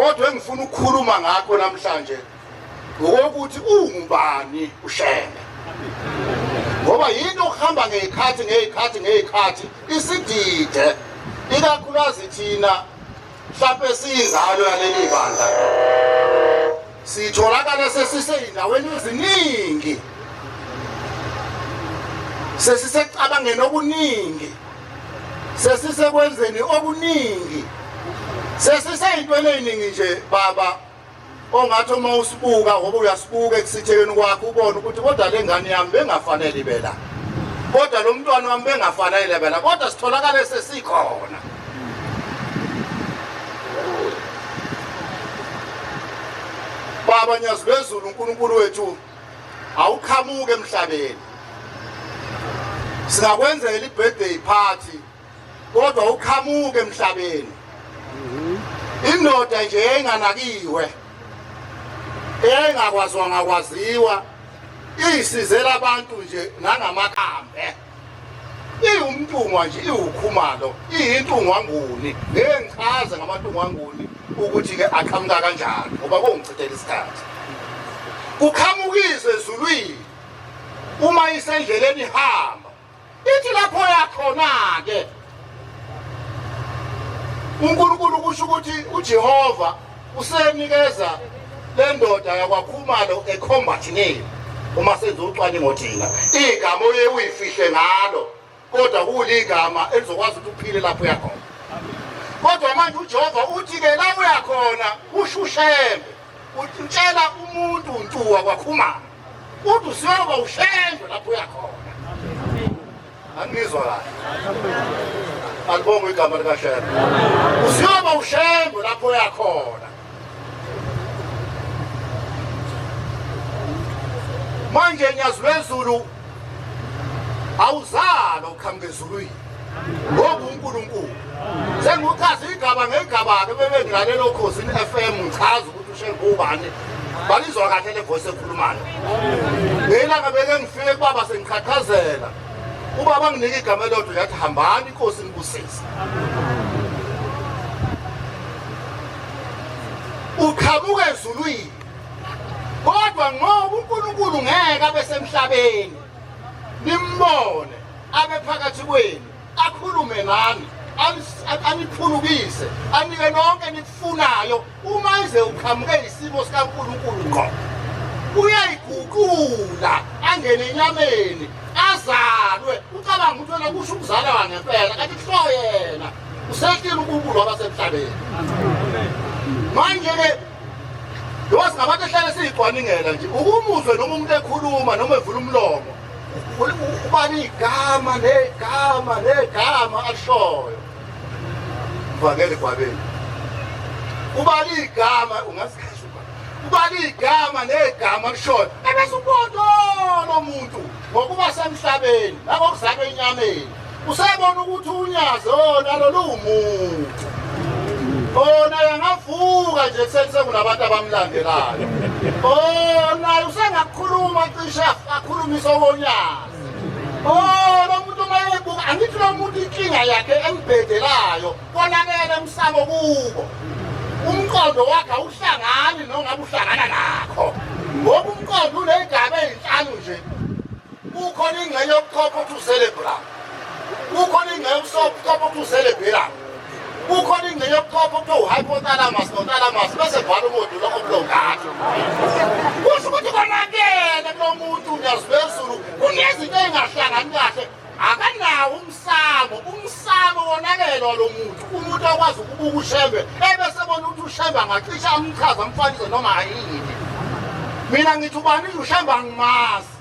kodwa engifuna ukukhuluma ngakho namhlanje ukuthi ungubani uShembe, ngoba yinto okuhamba ngezikhathi isidide, ikakhulukazi thina mhlawumbe siyizalo yaleli bandla sitholakala sesiseyindaweni eziningi, sesisecabangeni okuningi, sesisekwenzeni okuningi, sesiseyintweni eziningi nje baba ongathi uma usibuka ngoba uyasibuka ekusithekeni kwakho ubone ukuthi kodwa le ngane yami bengafanele ibe la, kodwa lo mntwana wami bengafanele ibe la, kodwa sitholakala sesikhona. Baba Nyazi bezulu, uNkulunkulu wethu awukhamuke emhlabeni, singakwenzela i-birthday party kodwa ukhamuke emhlabeni. Indoda nje enganakiwe, engakwaziwa, isizela abantu nje nangamakhambe, iwumntungwa nje, iwukhumalo, iyintungwanguni. Ngeke ngichaze ngamantungwanguni ukuthi ke aqhamuka kanjani ngoba kongichithela isikhathi. Kukhamukiswe ezulwini uma isendleleni ihamba, ithi lapho yakhona ke uNkulunkulu kusho ukuthi uJehova usenikeza le ndoda yakwaKhumalo e-combat name uma senza ucwaningo thina. Igama oye uyifihle ngalo kodwa kuligama elizokwazi ukuthi uphile lapho yakhona. Kodwa manje uJehova uthi ke la uyakhona usho uShembe, utshela umuntu uNtuwa kwaKhumalo uthi usiyoba uShembe lapho uyakhona. Angizwa kahle, alibonga igama likaShembe, usiyoba uShembe lapho uyakhona. Manje Nyazi wezulu awuzalo ukhamuke ezulwini ngoba uNkulunkulu sengichaza igaba ngegaba-ke bebengilale Khosini FM ngichaza ukuthi uShembe ubani, balizwa kahle le voice ekhulumayo. Ngelanga beke ngifike kubaba sengiqhaqhazela, ubaba nginika igama lodwa yathi hambani Nkosi nibusise. Ukhamuke ezulwini kodwa ngoba uNkulunkulu ngeke abe semhlabeni nimbone, abe phakathi kwenu, akhulume nani, aniphulukise, anike lonke nikufunayo. Uma ize uqhamuke isimo sikaNkulunkulu ngqo, uyayiguqula angene enyameni azalwe. Ucabanga ukuthi wena kusho ukuzalwa wangempela, kanti kuhlo yena usehlile uNkulunkulu wabasemhlabeni. Manje-ke ngoba singabantu ehlale siyicwaningela nje, ukumuzwe noma umuntu ekhuluma noma evula umlomo ubani igama negama alishoyo. Mvangele gwabeni ubani igama, ungasikhathi ubani igama negama alishoyo, ebese ubona lo muntu ngokuba semhlabeni nakokuzalwa enyameni usebona ukuthi unyazi nalo luwumuntu. Naye angavuka nje sekunabantu abamlandelayo. Naye usengakhuluma cisha akhulumisa obonyazi. Lo muntu mayebuka angithi lo muntu inkinga yakhe embhedelayo konakele emsamo kubo. Umqondo wakhe awuhlangani nongabe uhlangana nakho. Ngoba umqondo unezigaba ezinhlanu nje. Ukhona ingxenye yokuchopha ukuthi ucelebrate. Ukhona ingxenye yokuchopha ukuthi ucelebrate. Ukhona ingxenye yokuchopha ukuthi uhypothalamus nothalamus bese bhala umodulo oblongati. Kusho ukuthi konakele lo muntu Nyazi wezulu kunezinto engahlangani kahle, akanawo umsamo wonakele lo muntu. Umuntu akwazi ukubuka uShembe ebese bona ukuthi uShembe angacisha amchaza amfanise noma yini. Mina ngithi ubani uShembe angimazi,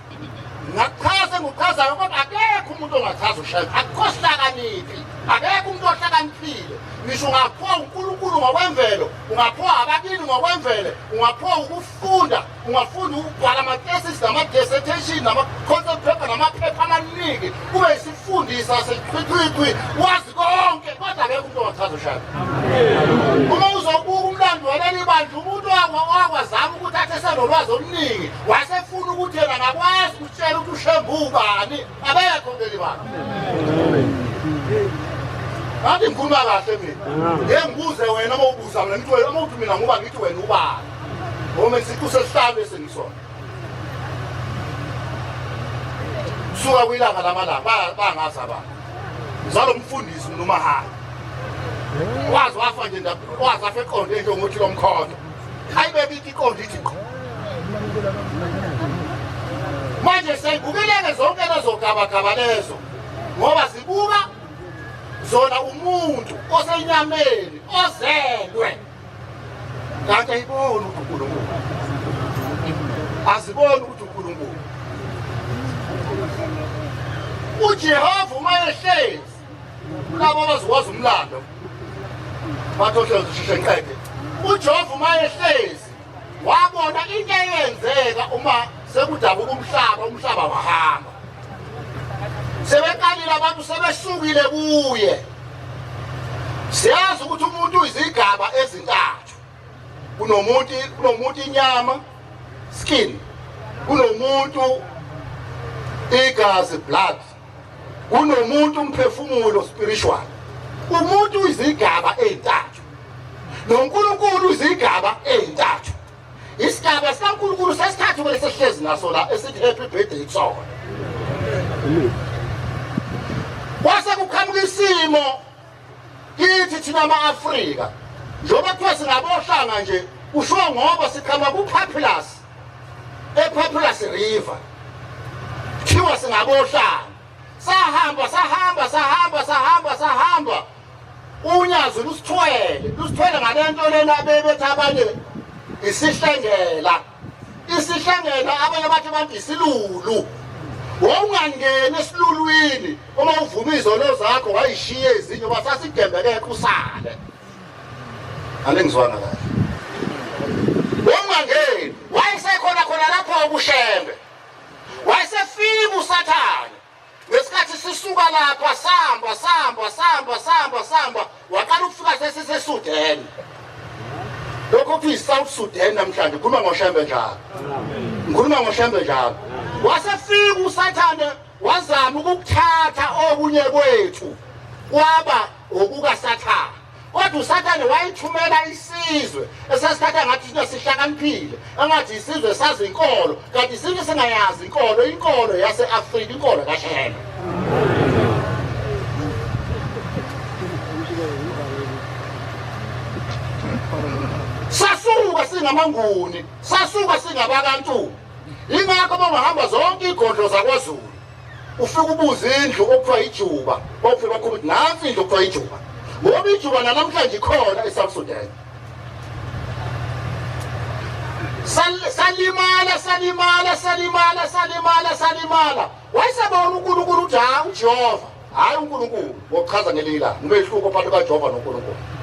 ngachaza ngokuchazayo kodwa akekho umuntu ongachaza uShembe, akukho sihlakaniphi, akekho umuntu ohlakaniphile. Ngisho ungaphiwa uNkulunkulu ngokwemvelo, ungaphiwa ababili ngokwemvelo, ungaphiwa ukufunda, ungafunda ukubhala ama-thesis nama-dissertation nama-concept paper namaphepha amaningi, kube isifundisa sechwithwichwi, wazi konke kodwa akekho umuntu ongachaza uShembe. Uma uzobuka umlando waleli bandla, umuntu wakwazama ukuthi athi esenolwazi oluningi wasefuna ukuthi yena ngakwazi ukutshela ukuthi uShembe ubani, abekho leli bandla. ngathi ngikhuluma kahle mina ngeke ngibuze wena uma ubuza mina ngithi wena uma uthi mina ngoba ngithi wena ubani ngoba ngithi usesihlalo esengisona suka kwilanga lamalanga bangazi abantu ngizalo mfundisi uNomahana wazi wafa nje wazi afa eqonde nje ngothi lomkhonto hayibe bithi iqonde ithi manje sengubeleke zonke lezo gabagaba lezo ngoba zibuka zona umuntu osenyameni ozelwe kanti ayiboni uNkulunkulu aziboni ukuthi uNkulunkulu uJehova uma ehlezi labo abazokwazi umlando bathohleze shishe nqede uJehova uma ehlezi wabona into eyenzeka uma sekudabuka umhlaba wahamba sebeqalile abantu sebesukile kuye siyazi ukuthi umuntu uyizigaba ezintathu kunomuntu inyama skin kunomuntu igazi blood kunomuntu umphefumulo spiritual umuntu uyizigaba ezintathu noNkulunkulu uyizigaba ezintathu isigaba sikaNkulunkulu sesithathu kwelesehlezi naso la esithi happy birthday kusona kwase kuqhamuka isimo kithi thina ama-Afrika njengoba kuthiwa singabohlanga nje kushiwo ngoba siqhamuka ku-Populous e-Populous River kuthiwa singabohlanga sahamba unyazo lusithwele ngale nto lena bebethi abanye isihlengela abanye bathi abantu isilulu wawungangeni esilulwini uma uvuma izono zakho wayishiye ezinye basasigembekeke usale angengizwana kahle wawungangeni wayesekhona khona lapho ubushembe wayesefika usathane ngesikhathi sisuka lapha samba waqala ukufika sesisesudeni lokho kuthi South Sudan namhlanje ngikhuluma ngoshembe njalo wasefika usathane wazama ukukuthatha okunye kwethu kwaba okukasathane kodwa usathane wayithumela isizwe esasithatha ngathi thina sihlakaniphile engathi isizwe sazi inkolo kanti isizwe singayazi inkolo yase-Afrika inkolo kaShembe sasuka singamanguni sasuka singabakantu ingakho bangahamba zonke igodlo zakwaZulu ufika ubuza indlu okuthiwa iJuba bawufika bakho nansi indlu okuthiwa iJuba ngoba iJuba namhlanje ikhona eSouth Sudan salimala wayesebona uNkulunkulu uthi hayi uJehova hayi uNkulunkulu wokuchaza ngelinye ilanga ngumehluko phakathi kaJehova noNkulunkulu